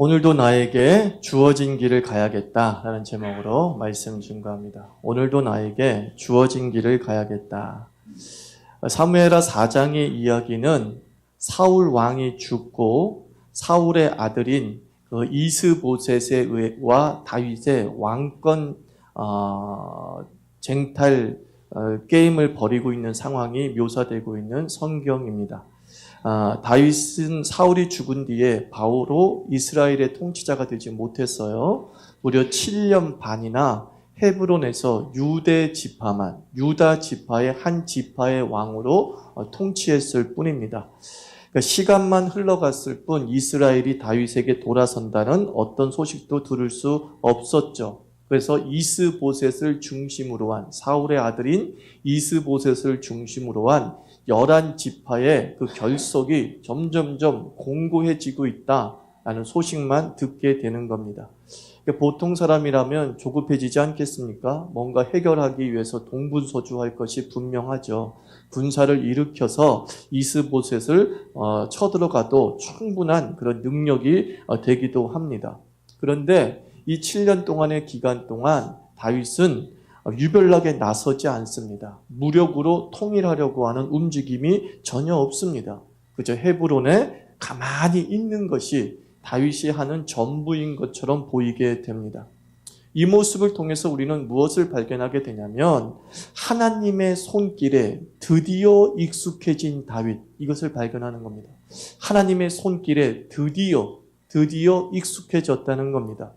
오늘도 나에게 주어진 길을 가야겠다라는 제목으로 말씀 증거합니다. 오늘도 나에게 주어진 길을 가야겠다. 사무엘하 4장의 이야기는 사울 왕이 죽고 사울의 아들인 이스보셋과 다윗의 왕권 쟁탈 게임을 벌이고 있는 상황이 묘사되고 있는 성경입니다. 다윗은 사울이 죽은 뒤에 바로 이스라엘의 통치자가 되지 못했어요. 무려 7년 반이나 헤브론에서 유다 지파의 한 지파의 왕으로 통치했을 뿐입니다. 그러니까 시간만 흘러갔을 뿐 이스라엘이 다윗에게 돌아선다는 어떤 소식도 들을 수 없었죠. 그래서 이스보셋을 중심으로 한 사울의 아들인 이스보셋을 중심으로 한 11지파의 그 결속이 점점점 공고해지고 있다라는 소식만 듣게 되는 겁니다. 보통 사람이라면 조급해지지 않겠습니까? 뭔가 해결하기 위해서 동분서주할 것이 분명하죠. 군사를 일으켜서 이스보셋을 쳐들어가도 충분한 그런 능력이 되기도 합니다. 그런데 이 7년 동안의 기간 동안 다윗은 유별나게 나서지 않습니다. 무력으로 통일하려고 하는 움직임이 전혀 없습니다. 그저 헤브론에 가만히 있는 것이 다윗이 하는 전부인 것처럼 보이게 됩니다. 이 모습을 통해서 우리는 무엇을 발견하게 되냐면 하나님의 손길에 드디어 익숙해진 다윗, 이것을 발견하는 겁니다. 하나님의 손길에 드디어 익숙해졌다는 겁니다.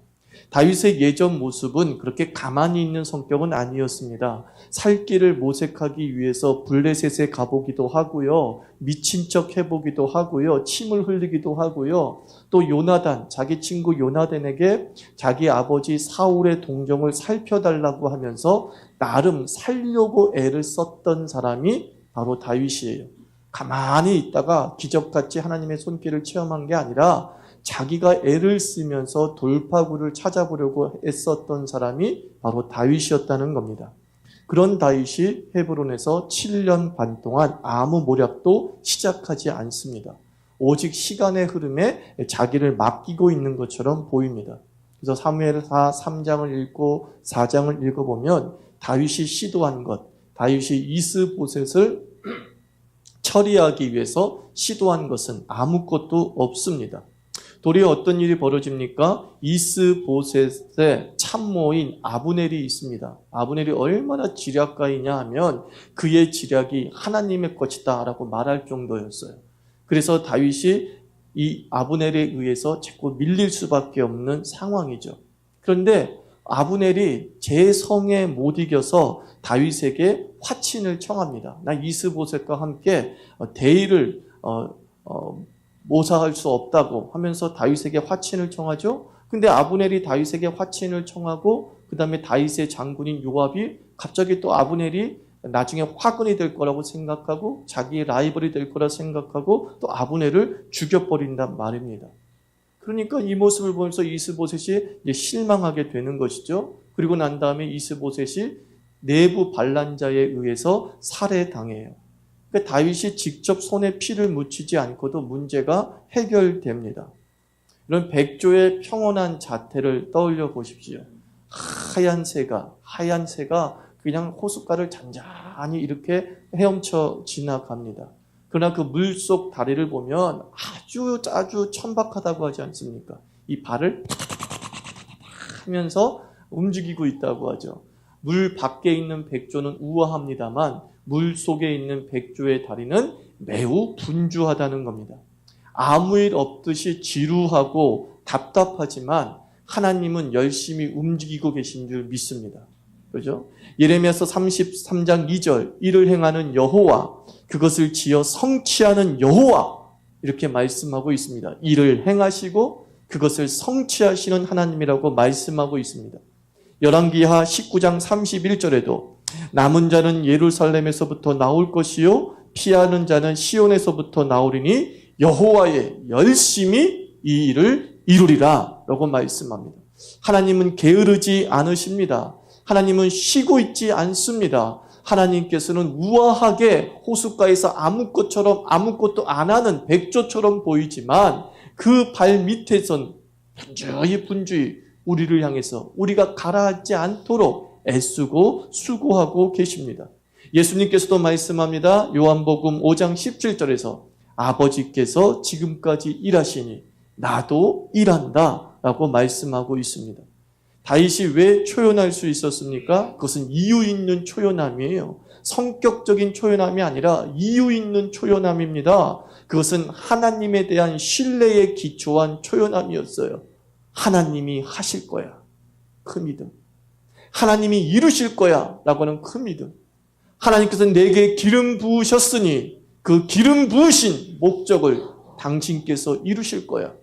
다윗의 예전 모습은 그렇게 가만히 있는 성격은 아니었습니다. 살 길을 모색하기 위해서 블레셋에 가보기도 하고요. 미친 척 해보기도 하고요. 침을 흘리기도 하고요. 또 요나단, 자기 친구 요나단에게 자기 아버지 사울의 동정을 살펴달라고 하면서 나름 살려고 애를 썼던 사람이 바로 다윗이에요. 가만히 있다가 기적같이 하나님의 손길을 체험한 게 아니라 자기가 애를 쓰면서 돌파구를 찾아보려고 애썼던 사람이 바로 다윗이었다는 겁니다. 그런 다윗이 헤브론에서 7년 반 동안 아무 모략도 시작하지 않습니다. 오직 시간의 흐름에 자기를 맡기고 있는 것처럼 보입니다. 그래서 사무엘하 3장을 읽고 4장을 읽어보면 다윗이 시도한 것, 다윗이 이스보셋을 처리하기 위해서 시도한 것은 아무것도 없습니다. 도리어 어떤 일이 벌어집니까? 이스보셋의 참모인 아브넬이 있습니다. 아브넬이 얼마나 지략가이냐 하면 그의 지략이 하나님의 것이다 라고 말할 정도였어요. 그래서 다윗이 이 아브넬에 의해서 자꾸 밀릴 수밖에 없는 상황이죠. 그런데 아브넬이 제 성에 못 이겨서 다윗에게 화친을 청합니다. 나 이스보셋과 함께 대의를 모사할 수 없다고 하면서 다윗에게 화친을 청하죠. 근데 아브넬이 다윗에게 화친을 청하고 그 다음에 다윗의 장군인 요압이 갑자기 또 아브넬이 나중에 화근이 될 거라고 생각하고 자기의 라이벌이 될 거라 생각하고 또 아브넬을 죽여버린단 말입니다. 그러니까 이 모습을 보면서 이스보셋이 실망하게 되는 것이죠. 그리고 난 다음에 이스보셋이 내부 반란자에 의해서 살해당해요. 그러니까 다윗이 직접 손에 피를 묻히지 않고도 문제가 해결됩니다. 이런 백조의 평온한 자태를 떠올려 보십시오. 하얀 새가 그냥 호숫가를 잔잔히 이렇게 헤엄쳐 지나갑니다. 그러나 그 물속 다리를 보면 아주 천박하다고 하지 않습니까? 이 발을 하면서 움직이고 있다고 하죠. 물 밖에 있는 백조는 우아합니다만 물 속에 있는 백조의 다리는 매우 분주하다는 겁니다. 아무 일 없듯이 지루하고 답답하지만 하나님은 열심히 움직이고 계신 줄 믿습니다. 그죠? 예레미야서 33장 2절, 이를 행하는 여호와, 그것을 지어 성취하는 여호와, 이렇게 말씀하고 있습니다. 이를 행하시고 그것을 성취하시는 하나님이라고 말씀하고 있습니다. 열왕기하 19장 31절에도 남은 자는 예루살렘에서부터 나올 것이요 피하는 자는 시온에서부터 나오리니 여호와의 열심히 이 일을 이루리라 라고 말씀합니다. 하나님은 게으르지 않으십니다. 하나님은 쉬고 있지 않습니다. 하나님께서는 우아하게 호숫가에서 아무것도 안 하는 백조처럼 보이지만 그 발 밑에선 분주히 우리를 향해서 우리가 가라앉지 않도록 애쓰고 수고하고 계십니다. 예수님께서도 말씀합니다. 요한복음 5장 17절에서 아버지께서 지금까지 일하시니 나도 일한다 라고 말씀하고 있습니다. 다윗이 왜 초연할 수 있었습니까? 그것은 이유 있는 초연함이에요. 성격적인 초연함이 아니라 이유 있는 초연함입니다. 그것은 하나님에 대한 신뢰에 기초한 초연함이었어요. 하나님이 하실 거야. 그 믿음. 하나님이 이루실 거야. 라고는 그 믿음. 하나님께서 내게 기름 부으셨으니 그 기름 부으신 목적을 당신께서 이루실 거야.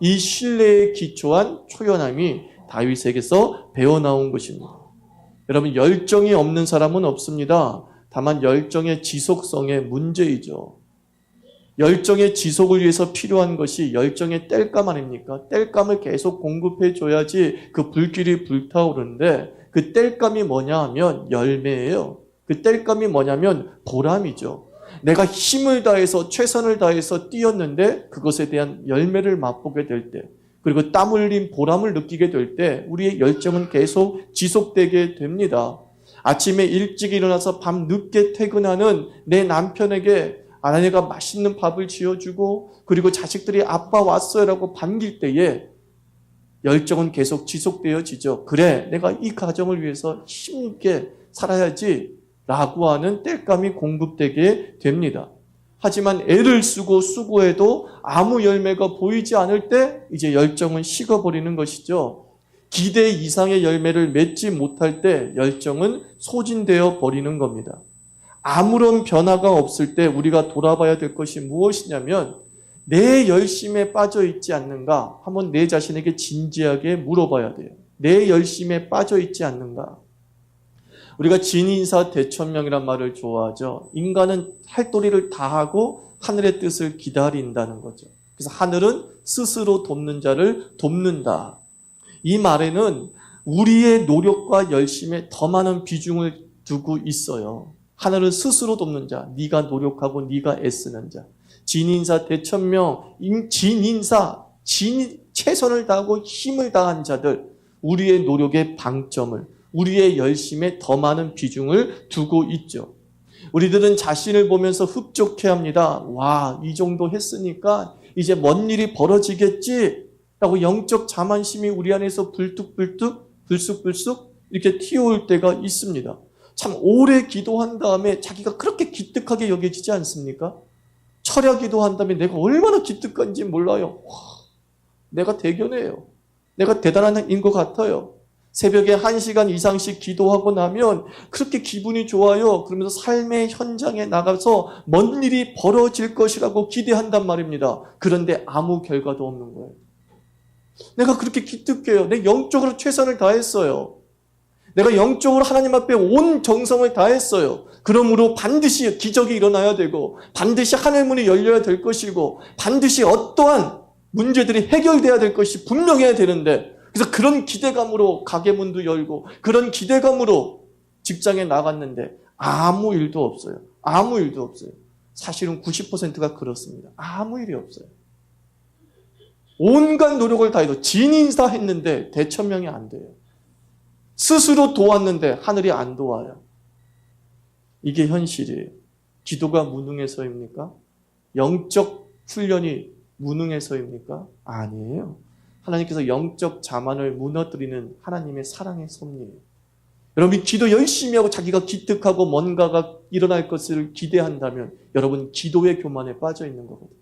이 신뢰에 기초한 초연함이 다윗에게서 배어나온 것입니다. 여러분, 열정이 없는 사람은 없습니다. 다만 열정의 지속성의 문제이죠. 열정의 지속을 위해서 필요한 것이 열정의 땔감 아닙니까? 땔감을 계속 공급해 줘야지 그 불길이 불타오르는데 그 땔감이 뭐냐 하면 열매예요. 그 땔감이 뭐냐면 보람이죠. 내가 힘을 다해서 최선을 다해서 뛰었는데 그것에 대한 열매를 맛보게 될 때, 그리고 땀 흘린 보람을 느끼게 될 때 우리의 열정은 계속 지속되게 됩니다. 아침에 일찍 일어나서 밤 늦게 퇴근하는 내 남편에게 아내가 맛있는 밥을 지어주고 그리고 자식들이 아빠 왔어요라고 반길 때에 열정은 계속 지속되어지죠. 그래, 내가 이 가정을 위해서 힘있게 살아야지 라고 하는 땔감이 공급되게 됩니다. 하지만 애를 쓰고 수고해도 아무 열매가 보이지 않을 때 이제 열정은 식어버리는 것이죠. 기대 이상의 열매를 맺지 못할 때 열정은 소진되어 버리는 겁니다. 아무런 변화가 없을 때 우리가 돌아봐야 될 것이 무엇이냐면 내 열심에 빠져 있지 않는가? 한번 내 자신에게 진지하게 물어봐야 돼요. 내 열심에 빠져 있지 않는가? 우리가 진인사 대천명이란 말을 좋아하죠. 인간은 할 도리를 다하고 하늘의 뜻을 기다린다는 거죠. 그래서 하늘은 스스로 돕는 자를 돕는다. 이 말에는 우리의 노력과 열심에 더 많은 비중을 두고 있어요. 하늘은 스스로 돕는 자, 네가 노력하고 네가 애쓰는 자. 진인사 대천명, 최선을 다하고 힘을 다한 자들, 우리의 노력의 방점을, 우리의 열심에 더 많은 비중을 두고 있죠. 우리들은 자신을 보면서 흡족해합니다. 와, 이 정도 했으니까 이제 뭔 일이 벌어지겠지? 라고 영적 자만심이 우리 안에서 불쑥 이렇게 튀어올 때가 있습니다. 참 오래 기도한 다음에 자기가 그렇게 기특하게 여겨지지 않습니까? 철야 기도한 다음에 내가 얼마나 기특한지 몰라요. 와, 내가 대견해요. 내가 대단한 인 것 같아요. 새벽에 1시간 이상씩 기도하고 나면 그렇게 기분이 좋아요. 그러면서 삶의 현장에 나가서 뭔 일이 벌어질 것이라고 기대한단 말입니다. 그런데 아무 결과도 없는 거예요. 내가 그렇게 기특해요. 내 영적으로 최선을 다했어요. 내가 영적으로 하나님 앞에 온 정성을 다했어요. 그러므로 반드시 기적이 일어나야 되고 반드시 하늘문이 열려야 될 것이고 반드시 어떠한 문제들이 해결돼야 될 것이 분명해야 되는데 그래서 그런 기대감으로 가게 문도 열고 그런 기대감으로 직장에 나갔는데 아무 일도 없어요. 아무 일도 없어요. 사실은 90%가 그렇습니다. 아무 일이 없어요. 온갖 노력을 다해도 진인사 했는데 대천명이 안 돼요. 스스로 도왔는데 하늘이 안 도와요. 이게 현실이에요. 기도가 무능해서입니까? 영적 훈련이 무능해서입니까? 아니에요. 하나님께서 영적 자만을 무너뜨리는 하나님의 사랑의 섭리예요. 여러분이 기도 열심히 하고 자기가 기특하고 뭔가가 일어날 것을 기대한다면 여러분 기도의 교만에 빠져 있는 거거든요.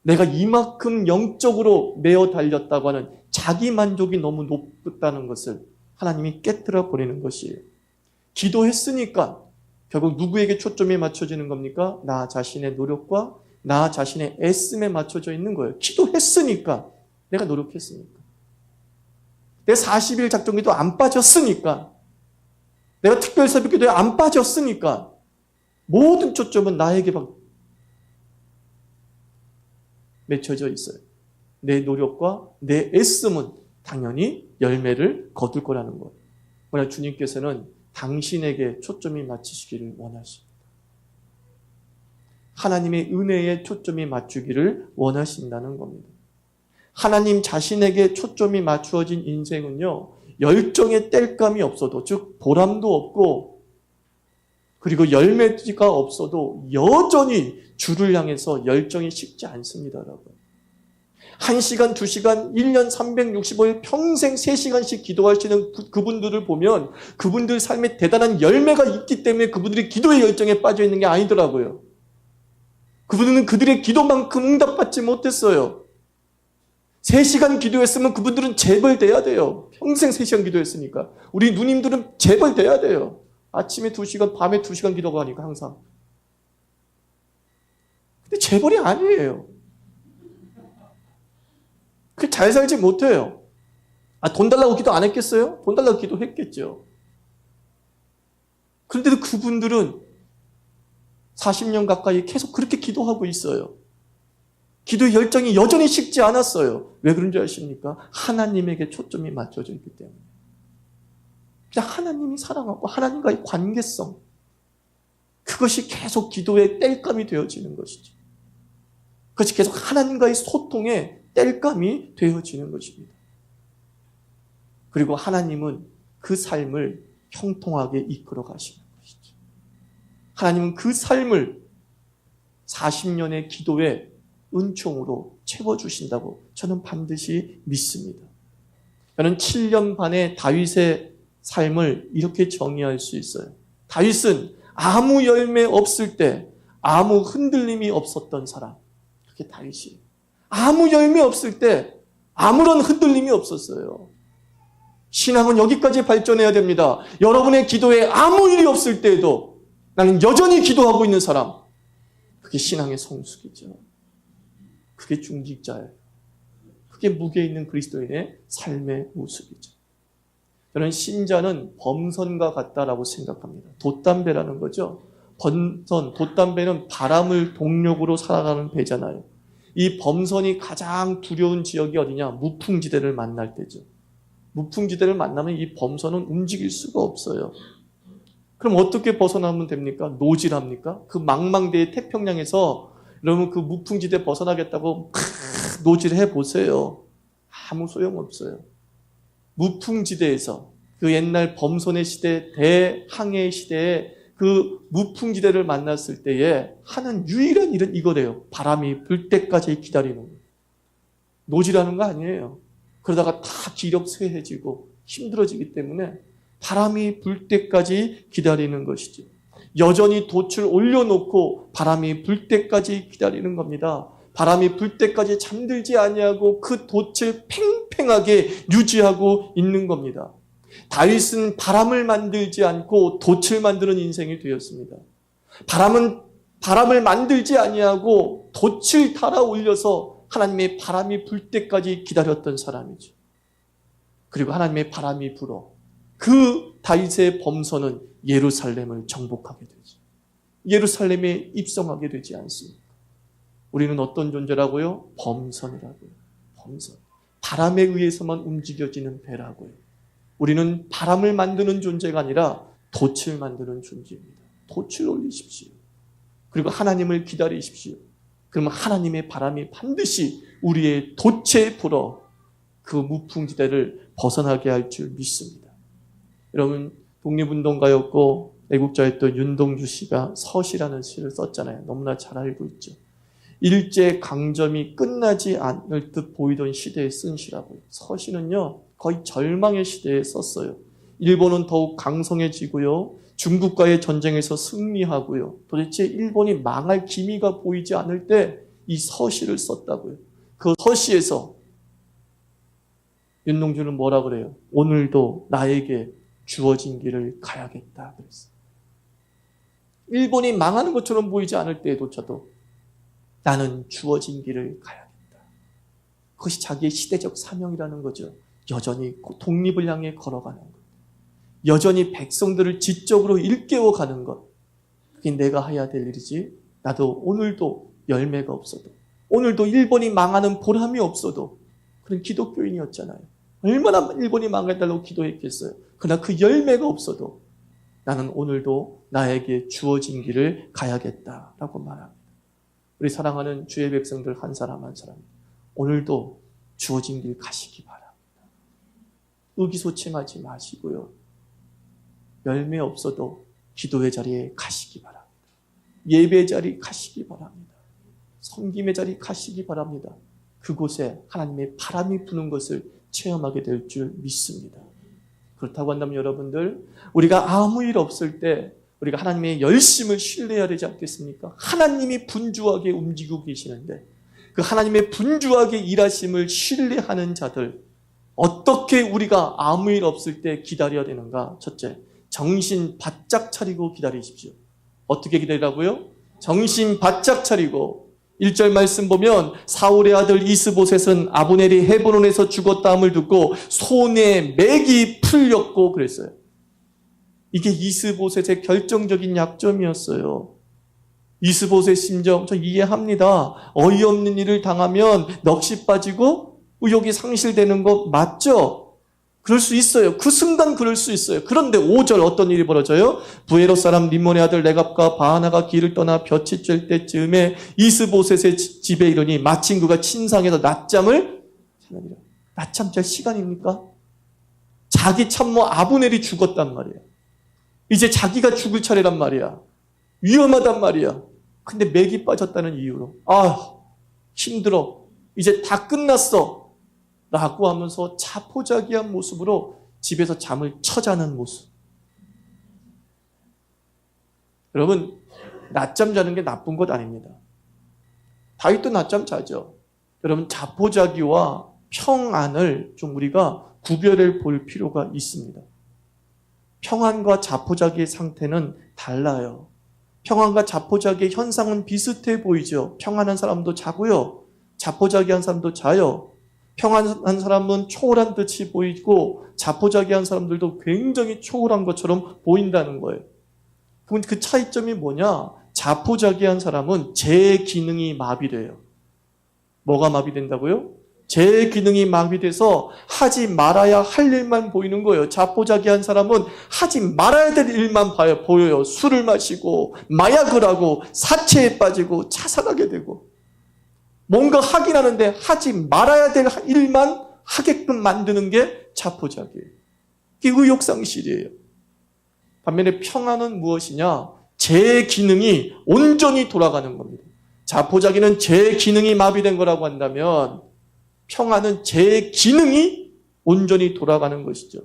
내가 이만큼 영적으로 매어 달렸다고 하는 자기 만족이 너무 높다는 것을 하나님이 깨트려 버리는 것이에요. 기도했으니까 결국 누구에게 초점이 맞춰지는 겁니까? 나 자신의 노력과 나 자신의 애씀에 맞춰져 있는 거예요. 기도했으니까, 내가 노력했으니까. 내 40일 작정기도 안 빠졌으니까, 내가 특별새벽기도에 안 빠졌으니까 모든 초점은 나에게 맺혀져 있어요. 내 노력과 내 애씀은 당연히 열매를 거둘 거라는 거예요. 그러나 주님께서는 당신에게 초점이 맞추시기를 원하십니다. 하나님의 은혜에 초점이 맞추기를 원하신다는 겁니다. 하나님 자신에게 초점이 맞추어진 인생은요, 열정의 땔감이 없어도, 즉 보람도 없고 그리고 열매가 없어도 여전히 주를 향해서 열정이 식지 않습니다, 여러분. 1시간, 2시간, 1년 365일 평생 3시간씩 기도하시는 그분들을 보면 그분들 삶에 대단한 열매가 있기 때문에 그분들이 기도의 열정에 빠져 있는 게 아니더라고요. 그분들은 그들의 기도만큼 응답받지 못했어요. 3시간 기도했으면 그분들은 재벌돼야 돼요. 평생 3시간 기도했으니까. 우리 누님들은 재벌돼야 돼요. 아침에 2시간, 밤에 2시간 기도가 하니까 항상. 근데 재벌이 아니에요. 그 잘 살지 못해요. 돈 달라고 기도 안 했겠어요? 돈 달라고 기도했겠죠. 그런데도 그분들은 40년 가까이 계속 그렇게 기도하고 있어요. 기도의 열정이 여전히 식지 않았어요. 왜 그런 줄 아십니까? 하나님에게 초점이 맞춰져 있기 때문에. 그냥 하나님이 사랑하고 하나님과의 관계성, 그것이 계속 기도의 땔감이 되어지는 것이죠. 그것이 계속 하나님과의 소통의 땔감이 되어지는 것입니다. 그리고 하나님은 그 삶을 형통하게 이끌어 가시는 것이죠. 하나님은 그 삶을 40년의 기도의 은총으로 채워주신다고 저는 반드시 믿습니다. 저는 7년 반의 다윗의 삶을 이렇게 정의할 수 있어요. 다윗은 아무 열매 없을 때 아무 흔들림이 없었던 사람. 그게 다윗이에요. 아무 열매 없을 때 아무런 흔들림이 없었어요. 신앙은 여기까지 발전해야 됩니다. 여러분의 기도에 아무 일이 없을 때에도 나는 여전히 기도하고 있는 사람. 그게 신앙의 성숙이죠. 그게 중직자예요. 그게 무게 있는 그리스도인의 삶의 모습이죠. 저는 신자는 범선과 같다라고 생각합니다. 돛담배라는 거죠. 범선, 돛담배는 바람을 동력으로 살아가는 배잖아요. 이 범선이 가장 두려운 지역이 어디냐? 무풍지대를 만날 때죠. 무풍지대를 만나면 이 범선은 움직일 수가 없어요. 그럼 어떻게 벗어나면 됩니까? 노질합니까? 그 망망대해 태평양에서 여러분 그 무풍지대 벗어나겠다고 노질해 보세요. 아무 소용없어요. 무풍지대에서 그 옛날 범선의 시대, 대항해 시대에 그 무풍지대를 만났을 때에 하는 유일한 일은 이거래요. 바람이 불 때까지 기다리는 거예요. 노질하는 거 아니에요. 그러다가 다 기력 쇠해지고 힘들어지기 때문에 바람이 불 때까지 기다리는 것이죠. 여전히 돛을 올려놓고 바람이 불 때까지 기다리는 겁니다. 바람이 불 때까지 잠들지 아니하고 그 돛을 팽팽하게 유지하고 있는 겁니다. 다윗은 바람을 만들지 않고 돛을 만드는 인생이 되었습니다. 바람을 만들지 아니하고 돛을 달아 올려서 하나님의 바람이 불 때까지 기다렸던 사람이죠. 그리고 하나님의 바람이 불어 그 다윗의 범선은 예루살렘을 정복하게 되죠. 예루살렘에 입성하게 되지 않습니다. 우리는 어떤 존재라고요? 범선이라고요. 범선. 바람에 의해서만 움직여지는 배라고요. 우리는 바람을 만드는 존재가 아니라 돛을 만드는 존재입니다. 돛을 올리십시오. 그리고 하나님을 기다리십시오. 그러면 하나님의 바람이 반드시 우리의 돛에 불어 그 무풍지대를 벗어나게 할 줄 믿습니다. 여러분, 독립운동가였고 애국자였던 윤동주 씨가 서시라는 시를 썼잖아요. 너무나 잘 알고 있죠. 일제 강점이 끝나지 않을 듯 보이던 시대에 쓴 시라고요. 서시는요, 거의 절망의 시대에 썼어요. 일본은 더욱 강성해지고요. 중국과의 전쟁에서 승리하고요. 도대체 일본이 망할 기미가 보이지 않을 때 이 서시를 썼다고요. 그 서시에서 윤동주는 뭐라 그래요? 오늘도 나에게 주어진 길을 가야겠다 그랬어요. 일본이 망하는 것처럼 보이지 않을 때에도차도 나는 주어진 길을 가야겠다. 그것이 자기의 시대적 사명이라는 거죠. 여전히 독립을 향해 걸어가는 것. 여전히 백성들을 지적으로 일깨워가는 것. 그게 내가 해야 될 일이지. 나도 오늘도 열매가 없어도, 오늘도 일본이 망하는 보람이 없어도 그런 기독교인이었잖아요. 얼마나 일본이 망해달라고 기도했겠어요. 그러나 그 열매가 없어도 나는 오늘도 나에게 주어진 길을 가야겠다라고 말합니다. 우리 사랑하는 주의 백성들 한 사람 한 사람, 오늘도 주어진 길 가시기 바랍니다. 의기소침하지 마시고요. 열매 없어도 기도의 자리에 가시기 바랍니다. 예배 자리 가시기 바랍니다. 섬김의 자리 가시기 바랍니다. 그곳에 하나님의 바람이 부는 것을 체험하게 될 줄 믿습니다. 그렇다고 한다면 여러분들, 우리가 아무 일 없을 때 우리가 하나님의 열심을 신뢰해야 되지 않겠습니까? 하나님이 분주하게 움직이고 계시는데 그 하나님의 분주하게 일하심을 신뢰하는 자들, 어떻게 우리가 아무 일 없을 때 기다려야 되는가? 첫째, 정신 바짝 차리고 기다리십시오. 어떻게 기다리라고요? 정신 바짝 차리고. 1절 말씀 보면 사울의 아들 이스보셋은 아브넬이 헤브론에서 죽었다함을 듣고 손에 맥이 풀렸고 그랬어요. 이게 이스보셋의 결정적인 약점이었어요. 이스보셋 심정 저 이해합니다. 어이없는 일을 당하면 넋이 빠지고 의욕이 상실되는 거 맞죠? 그럴 수 있어요. 그 순간 그럴 수 있어요. 그런데 5절 어떤 일이 벌어져요? 부에롯 사람 림몬의 아들 레갑과 바하나가 길을 떠나 볕이 쬐 때쯤에 이스보셋의 집에 이르니 마침 그가 침상에서 낮잠을 자느니라. 낮잠 잘 시간입니까? 자기 참모 아브넬이 죽었단 말이에요. 이제 자기가 죽을 차례란 말이야. 위험하단 말이야. 근데 맥이 빠졌다는 이유로 힘들어. 이제 다 끝났어. 라고 하면서 자포자기한 모습으로 집에서 잠을 쳐자는 모습. 여러분, 낮잠 자는 게 나쁜 것 아닙니다. 다윗도 낮잠 자죠. 여러분, 자포자기와 평안을 좀 우리가 구별해 볼 필요가 있습니다. 평안과 자포자기의 상태는 달라요. 평안과 자포자기의 현상은 비슷해 보이죠. 평안한 사람도 자고요. 자포자기한 사람도 자요. 평안한 사람은 초월한 듯이 보이고 자포자기한 사람들도 굉장히 초월한 것처럼 보인다는 거예요. 그럼 그 차이점이 뭐냐? 자포자기한 사람은 제 기능이 마비돼요. 뭐가 마비된다고요? 제 기능이 마비돼서 하지 말아야 할 일만 보이는 거예요. 자포자기한 사람은 하지 말아야 될 일만 보여요. 술을 마시고 마약을 하고 사채에 빠지고 자살하게 되고 뭔가 하긴 하는데 하지 말아야 될 일만 하게끔 만드는 게 자포자기예요. 이게 의욕상실이에요. 반면에 평안은 무엇이냐? 제 기능이 온전히 돌아가는 겁니다. 자포자기는 제 기능이 마비된 거라고 한다면 평안은 제 기능이 온전히 돌아가는 것이죠.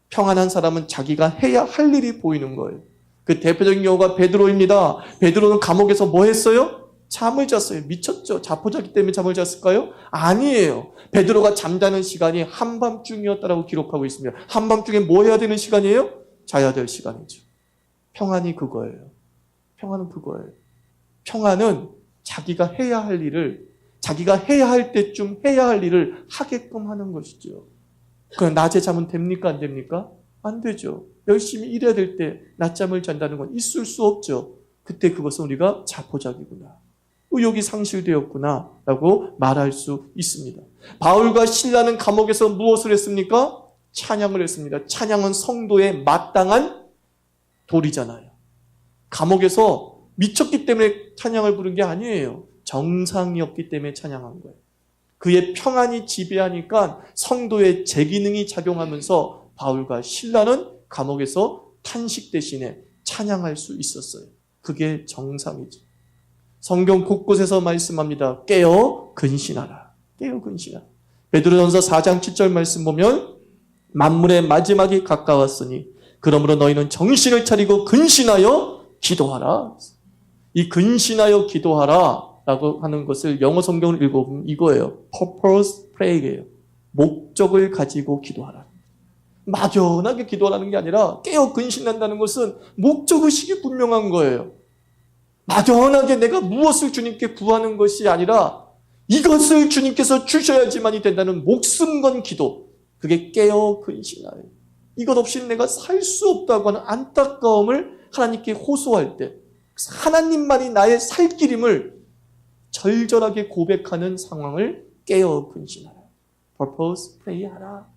평안한 사람은 자기가 해야 할 일이 보이는 거예요. 그 대표적인 경우가 베드로입니다. 베드로는 감옥에서 뭐 했어요? 잠을 잤어요. 미쳤죠? 자포자기 때문에 잠을 잤을까요? 아니에요. 베드로가 잠자는 시간이 한밤중이었다라고 기록하고 있습니다. 한밤중에 뭐 해야 되는 시간이에요? 자야 될 시간이죠. 평안이 그거예요. 평안은 그거예요. 평안은 자기가 해야 할 일을 자기가 해야 할 때쯤 해야 할 일을 하게끔 하는 것이죠. 그럼 낮에 자면 됩니까? 안 됩니까? 안 되죠. 열심히 일해야 될 때 낮잠을 잔다는 건 있을 수 없죠. 그때 그것은 우리가 자포자기구나. 의욕이 상실되었구나 라고 말할 수 있습니다. 바울과 실라는 감옥에서 무엇을 했습니까? 찬양을 했습니다. 찬양은 성도의 마땅한 도리잖아요. 감옥에서 미쳤기 때문에 찬양을 부른 게 아니에요. 정상이었기 때문에 찬양한 거예요. 그의 평안이 지배하니까 성도의 재기능이 작용하면서 바울과 실라는 감옥에서 탄식 대신에 찬양할 수 있었어요. 그게 정상이죠. 성경 곳곳에서 말씀합니다. 깨어 근신하라. 깨어 근신하라. 베드로전서 4장 7절 말씀 보면 만물의 마지막이 가까웠으니 그러므로 너희는 정신을 차리고 근신하여 기도하라. 이 근신하여 기도하라 라고 하는 것을 영어 성경을 읽어보면 이거예요. purpose pray예요. 목적을 가지고 기도하라. 막연하게 기도하라는 게 아니라 깨어 근신한다는 것은 목적의식이 분명한 거예요. 막연하게 내가 무엇을 주님께 구하는 것이 아니라 이것을 주님께서 주셔야지만이 된다는 목숨 건 기도. 그게 깨어 근신하여. 이것 없이 내가 살 수 없다고 하는 안타까움을 하나님께 호소할 때 하나님만이 나의 살 길임을 절절하게 고백하는 상황을 깨어 근신하라. purpose pray하라.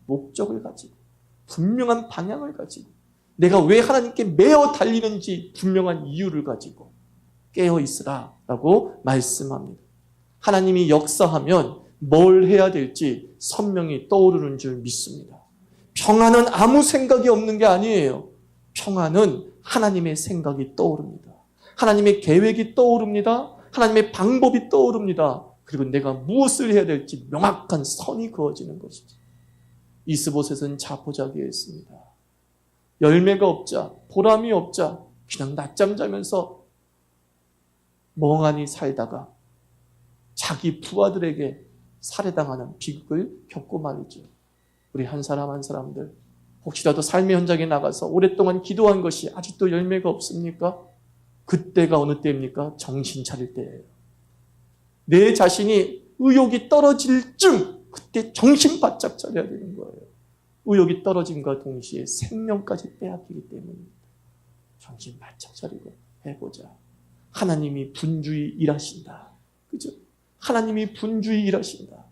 목적을 가지고 분명한 방향을 가지고 내가 왜 하나님께 매어 달리는지 분명한 이유를 가지고 깨어 있으라 라고 말씀합니다. 하나님이 역사하면 뭘 해야 될지 선명히 떠오르는 줄 믿습니다. 평안은 아무 생각이 없는 게 아니에요. 평안은 하나님의 생각이 떠오릅니다. 하나님의 계획이 떠오릅니다. 하나님의 방법이 떠오릅니다. 그리고 내가 무엇을 해야 될지 명확한 선이 그어지는 것이죠. 이스보셋은 자포자기했습니다. 열매가 없자, 보람이 없자 그냥 낮잠 자면서 멍하니 살다가 자기 부하들에게 살해당하는 비극을 겪고 말이죠. 우리 한 사람 한 사람들 혹시라도 삶의 현장에 나가서 오랫동안 기도한 것이 아직도 열매가 없습니까? 그때가 어느 때입니까? 정신 차릴 때예요. 내 자신이 의욕이 떨어질 쯤 그때 정신 바짝 차려야 되는 거예요. 의욕이 떨어짐과 동시에 생명까지 빼앗기기 때문입니다. 정신 바짝 차리고 해보자. 하나님이 분주히 일하신다. 그죠? 하나님이 분주히 일하신다.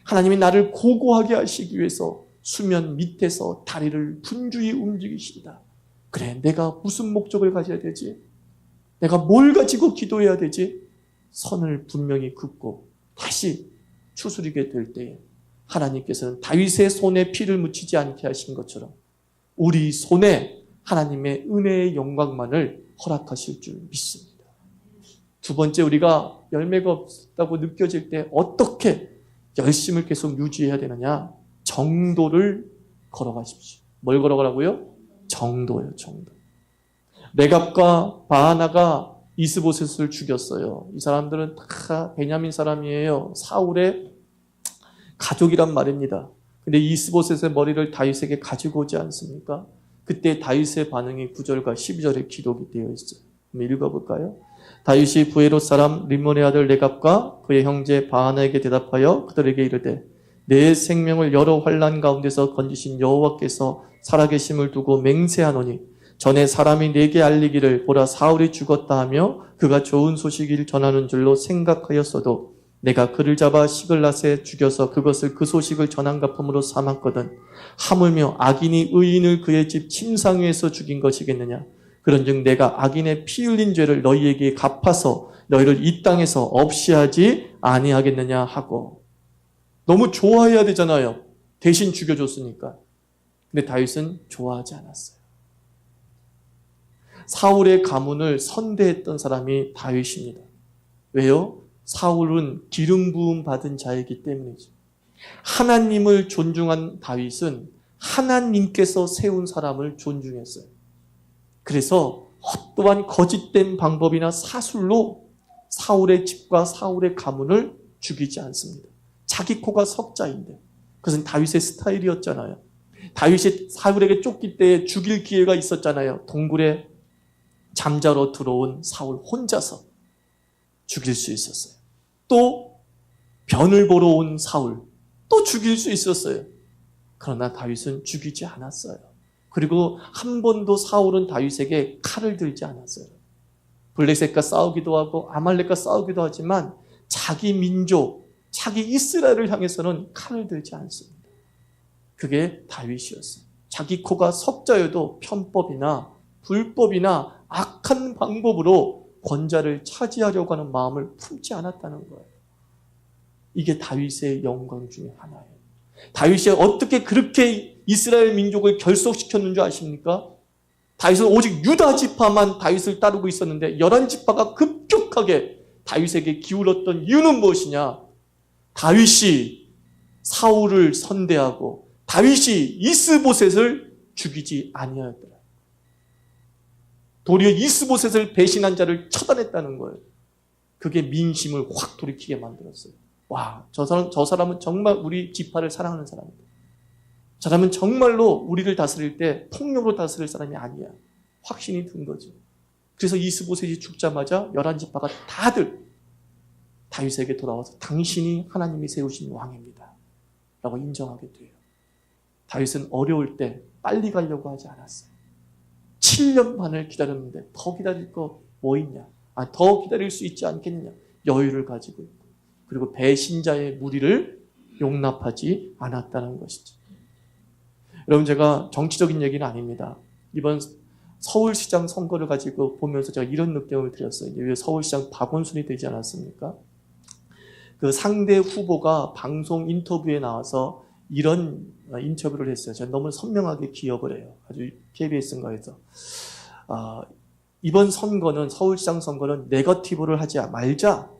하나님이 나를 고고하게 하시기 위해서 수면 밑에서 다리를 분주히 움직이신다. 그래, 내가 무슨 목적을 가져야 되지? 내가 뭘 가지고 기도해야 되지? 선을 분명히 긋고 다시 추스리게 될 때에 하나님께서는 다윗의 손에 피를 묻히지 않게 하신 것처럼 우리 손에 하나님의 은혜의 영광만을 허락하실 줄 믿습니다. 두 번째, 우리가 열매가 없다고 느껴질 때 어떻게 열심을 계속 유지해야 되느냐? 정도를 걸어가십시오. 뭘 걸어가라고요? 정도예요, 정도. 레갑과 바하나가 이스보셋을 죽였어요. 이 사람들은 다 베냐민 사람이에요. 사울의 가족이란 말입니다. 근데 이스보셋의 머리를 다윗에게 가지고 오지 않습니까? 그때 다윗의 반응이 9절과 12절에 기록이 되어 있어요. 한번 읽어볼까요? 다윗이 부에롯 사람 림몬의 아들 레갑과 그의 형제 바하나에게 대답하여 그들에게 이르되 내 생명을 여러 환난 가운데서 건지신 여호와께서 살아계심을 두고 맹세하노니 전에 사람이 내게 알리기를 보라 사울이 죽었다 하며 그가 좋은 소식을 전하는 줄로 생각하였어도 내가 그를 잡아 시글랏에 죽여서 그것을 그 소식을 전한 갚음으로 삼았거든. 하물며 악인이 의인을 그의 집 침상 위에서 죽인 것이겠느냐. 그런즉 내가 악인의 피 흘린 죄를 너희에게 갚아서 너희를 이 땅에서 없이 하지 아니하겠느냐 하고. 너무 좋아해야 되잖아요. 대신 죽여줬으니까. 근데 다윗은 좋아하지 않았어요. 사울의 가문을 선대했던 사람이 다윗입니다. 왜요? 사울은 기름 부음 받은 자이기 때문이죠. 하나님을 존중한 다윗은 하나님께서 세운 사람을 존중했어요. 그래서 어떠한 거짓된 방법이나 사술로 사울의 집과 사울의 가문을 죽이지 않습니다. 자기 코가 석자인데 그것은 다윗의 스타일이었잖아요. 다윗이 사울에게 쫓길 때 죽일 기회가 있었잖아요. 동굴에 잠자러 들어온 사울 혼자서 죽일 수 있었어요. 또 변을 보러 온 사울 또 죽일 수 있었어요. 그러나 다윗은 죽이지 않았어요. 그리고 한 번도 사울은 다윗에게 칼을 들지 않았어요. 블레셋과 싸우기도 하고 아말렉과 싸우기도 하지만 자기 민족, 자기 이스라엘을 향해서는 칼을 들지 않습니다. 그게 다윗이었어요. 자기 코가 석자여도 편법이나 불법이나 악한 방법으로 권자를 차지하려고 하는 마음을 품지 않았다는 거예요. 이게 다윗의 영광 중에 하나예요. 다윗이 어떻게 그렇게 이스라엘 민족을 결속시켰는 줄 아십니까? 다윗은 오직 유다 지파만 다윗을 따르고 있었는데 11지파가 급격하게 다윗에게 기울었던 이유는 무엇이냐? 다윗이 사울을 선대하고 다윗이 이스보셋을 죽이지 아니하였더라. 도리어 이스보셋을 배신한 자를 처단했다는 거예요. 그게 민심을 확 돌이키게 만들었어요. 와, 저 사람은 정말 우리 지파를 사랑하는 사람이다. 저 사람은 정말로 우리를 다스릴 때 폭력으로 다스릴 사람이 아니야. 확신이 든 거죠. 그래서 이스보셋이 죽자마자 11지파가 다들 다윗에게 돌아와서 당신이 하나님이 세우신 왕입니다. 라고 인정하게 돼요. 다윗은 어려울 때 빨리 가려고 하지 않았어요. 7년 반을 기다렸는데 더 기다릴 거 뭐 있냐? 더 기다릴 수 있지 않겠느냐? 여유를 가지고 있고 그리고 배신자의 무리를 용납하지 않았다는 것이죠. 여러분, 제가 정치적인 얘기는 아닙니다. 이번 서울시장 선거를 가지고 보면서 제가 이런 느낌을 드렸어요. 왜 서울시장 박원순이 되지 않았습니까? 그 상대 후보가 방송 인터뷰에 나와서 이런 인터뷰를 했어요. 제가 너무 선명하게 기억을 해요. 아주 KBS인가에서. 이번 선거는, 서울시장 선거는 네거티브를 하지 말자.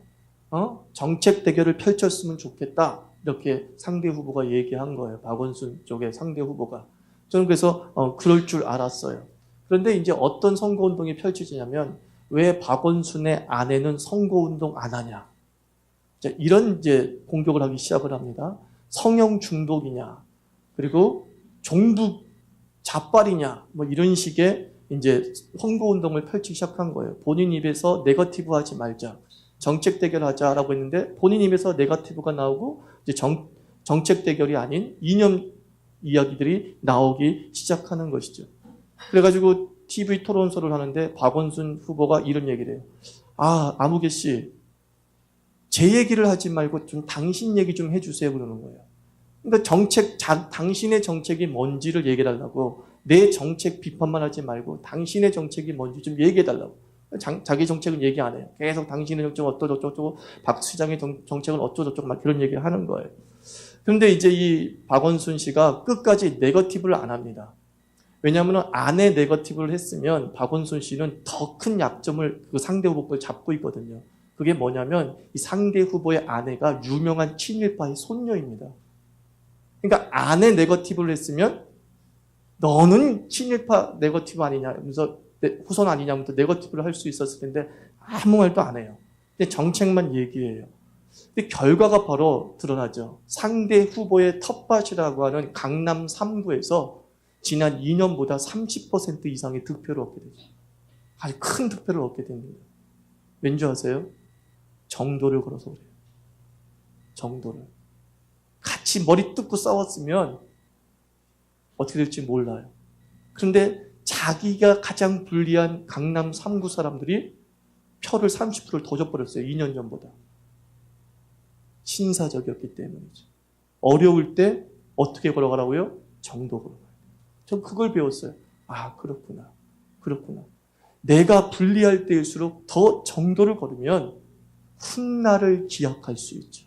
정책 대결을 펼쳤으면 좋겠다. 이렇게 상대 후보가 얘기한 거예요. 박원순 쪽의 상대 후보가. 저는 그래서 그럴 줄 알았어요. 그런데 이제 어떤 선거운동이 펼쳐지냐면, 왜 박원순의 아내는 선거운동 안 하냐. 이런 이제 공격을 하기 시작을 합니다. 성형 중독이냐, 그리고 종북 자빨이냐, 뭐 이런 식의 이제 선거운동을 펼치기 시작한 거예요. 본인 입에서 네거티브 하지 말자, 정책 대결하자라고 했는데 본인 입에서 네거티브가 나오고 이제 정책 대결이 아닌 이념 이야기들이 나오기 시작하는 것이죠. 그래가지고 TV 토론소를 하는데 박원순 후보가 이런 얘기를 해요. 아무개 씨, 제 얘기를 하지 말고 좀 당신 얘기 좀 해주세요 그러는 거예요. 그러니까 당신의 정책이 뭔지를 얘기해달라고, 내 정책 비판만 하지 말고 당신의 정책이 뭔지 좀 얘기해달라고. 자기 정책은 얘기 안 해요. 계속 당신의 정책은 어쩌고저쩌고, 박 시장의 정책은 어쩌고저쩌고 막 그런 얘기를 하는 거예요. 그런데 이제 이 박원순 씨가 끝까지 네거티브를 안 합니다. 왜냐하면 안에 네거티브를 했으면 박원순 씨는 더 큰 약점을 그 상대 후보를 잡고 있거든요. 그게 뭐냐면 이 상대 후보의 아내가 유명한 친일파의 손녀입니다. 그러니까 안에 네거티브를 했으면 너는 친일파 네거티브 아니냐 하면서 후손 아니냐면서 네거티브를 할 수 있었을 텐데 아무 말도 안 해요. 근데 정책만 얘기해요. 근데 결과가 바로 드러나죠. 상대 후보의 텃밭이라고 하는 강남 3구에서 지난 2년보다 30% 이상의 득표를 얻게 되죠. 아주 큰 득표를 얻게 됩니다. 왠지 아세요? 정도를 걸어서 그래요. 정도를. 같이 머리 뜯고 싸웠으면 어떻게 될지 몰라요. 그런데 자기가 가장 불리한 강남 3구 사람들이 표를 30%를 더 줘버렸어요. 2년 전보다. 신사적이었기 때문이죠. 어려울 때 어떻게 걸어가라고요? 정도 걸어가요. 전 그걸 배웠어요. 그렇구나. 내가 불리할 때일수록 더 정도를 걸으면 훗날을 기약할 수 있죠.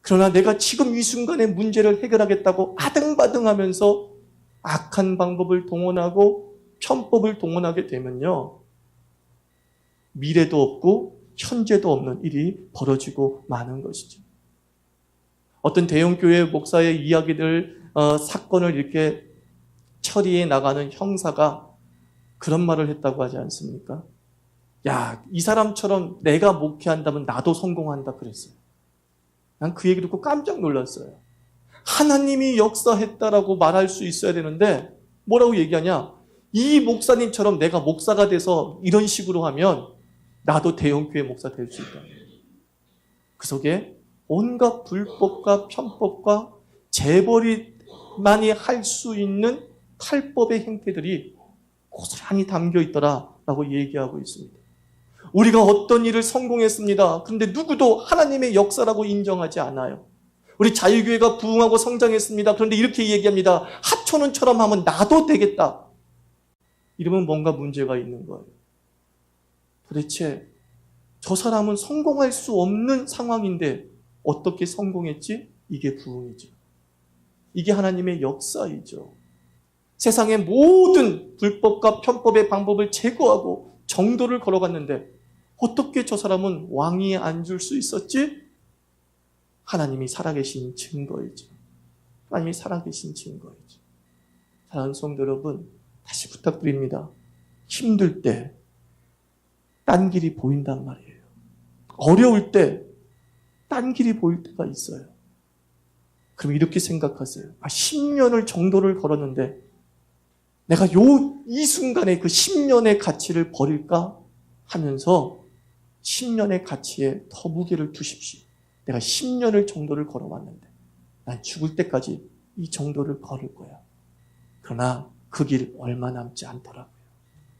그러나 내가 지금 이 순간에 문제를 해결하겠다고 아등바등하면서 악한 방법을 동원하고 편법을 동원하게 되면요, 미래도 없고 현재도 없는 일이 벌어지고 마는 것이죠. 어떤 대형교회 목사의 이야기들, 사건을 이렇게 처리해 나가는 형사가 그런 말을 했다고 하지 않습니까? 이 사람처럼 내가 목회한다면 나도 성공한다 그랬어요. 난 그 얘기 듣고 깜짝 놀랐어요. 하나님이 역사했다라고 말할 수 있어야 되는데 뭐라고 얘기하냐? 이 목사님처럼 내가 목사가 돼서 이런 식으로 하면 나도 대형교회 목사 될 수 있다. 그 속에 온갖 불법과 편법과 재벌이만이 할 수 있는 탈법의 행태들이 고스란히 담겨 있더라라고 얘기하고 있습니다. 우리가 어떤 일을 성공했습니다. 그런데 누구도 하나님의 역사라고 인정하지 않아요. 우리 자유교회가 부흥하고 성장했습니다. 그런데 이렇게 얘기합니다. 하천원처럼 하면 나도 되겠다. 이러면 뭔가 문제가 있는 거예요. 도대체 저 사람은 성공할 수 없는 상황인데 어떻게 성공했지? 이게 부흥이죠. 이게 하나님의 역사이죠. 세상의 모든 불법과 편법의 방법을 제거하고 정도를 걸어갔는데 어떻게 저 사람은 왕위에 앉을 수 있었지? 하나님이 살아계신 증거이죠. 하나님이 살아계신 증거이죠. 사랑하는 성도 여러분, 다시 부탁드립니다. 힘들 때 딴 길이 보인단 말이에요. 어려울 때 딴 길이 보일 때가 있어요. 그럼 이렇게 생각하세요. 10년을 정도를 걸었는데 내가 이 순간에 그 10년의 가치를 버릴까 하면서 10년의 가치에 더 무게를 두십시오. 내가 10년을 정도를 걸어왔는데 난 죽을 때까지 이 정도를 걸을 거야. 그러나 그 길 얼마 남지 않더라고요.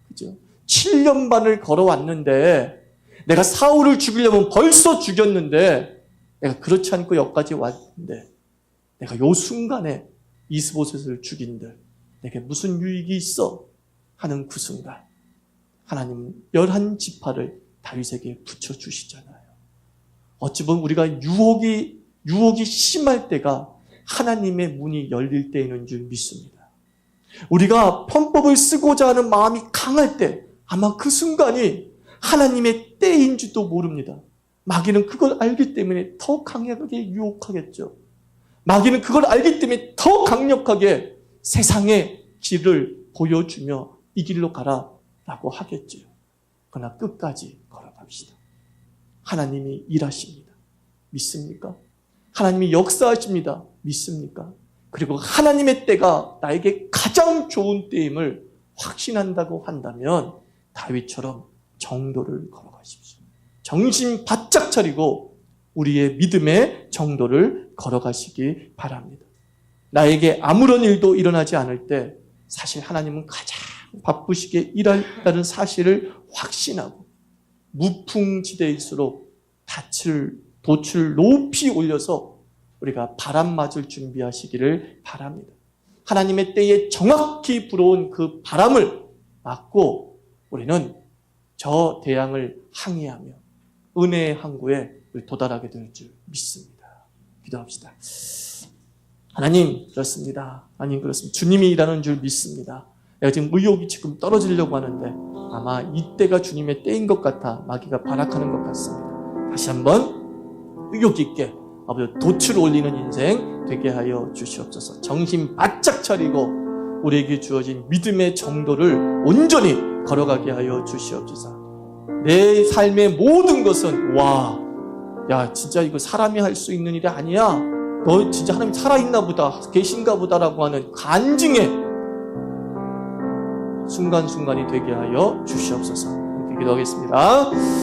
그죠? 7년 반을 걸어왔는데 내가 사울을 죽이려면 벌써 죽였는데 내가 그렇지 않고 여기까지 왔는데 내가 요 순간에 이스보셋을 죽인들 내게 무슨 유익이 있어? 하는 그 순간 하나님은 11지파를 다윗에게 붙여주시잖아요. 어찌 보면 우리가 유혹이 심할 때가 하나님의 문이 열릴 때인 줄 믿습니다. 우리가 편법을 쓰고자 하는 마음이 강할 때 아마 그 순간이 하나님의 때인지도 모릅니다. 마귀는 그걸 알기 때문에 더 강력하게 유혹하겠죠. 마귀는 그걸 알기 때문에 더 강력하게 세상의 길을 보여주며 이 길로 가라라고 하겠죠. 그러나 끝까지 걸어갑시다. 하나님이 일하십니다. 믿습니까? 하나님이 역사하십니다. 믿습니까? 그리고 하나님의 때가 나에게 가장 좋은 때임을 확신한다고 한다면 다윗처럼 정도를 걸어가십시오. 정신 바짝 차리고 우리의 믿음의 정도를 걸어가시기 바랍니다. 나에게 아무런 일도 일어나지 않을 때 사실 하나님은 가장 바쁘시게 일한다는 사실을 확신하고 무풍지대일수록 돛을 높이 올려서 우리가 바람 맞을 준비하시기를 바랍니다. 하나님의 때에 정확히 불어온 그 바람을 맞고 우리는 저 대양을 항해하며 은혜의 항구에 도달하게 될 줄 믿습니다. 기도합시다. 하나님 그렇습니다. 하나님 그렇습니다. 주님이 일하는 줄 믿습니다. 내가 지금 의욕이 지금 떨어지려고 하는데 아마 이때가 주님의 때인 것 같아 마귀가 발악하는 것 같습니다. 다시 한번 의욕 있게 아버지 돛을 올리는 인생 되게 하여 주시옵소서. 정신 바짝 차리고 우리에게 주어진 믿음의 정도를 온전히 걸어가게 하여 주시옵소서. 내 삶의 모든 것은 야 진짜 이거 사람이 할 수 있는 일이 아니야. 너 진짜 하나님 살아있나 보다 계신가 보다라고 하는 간증의 순간순간이 되게 하여 주시옵소서. 이렇게 기도하겠습니다.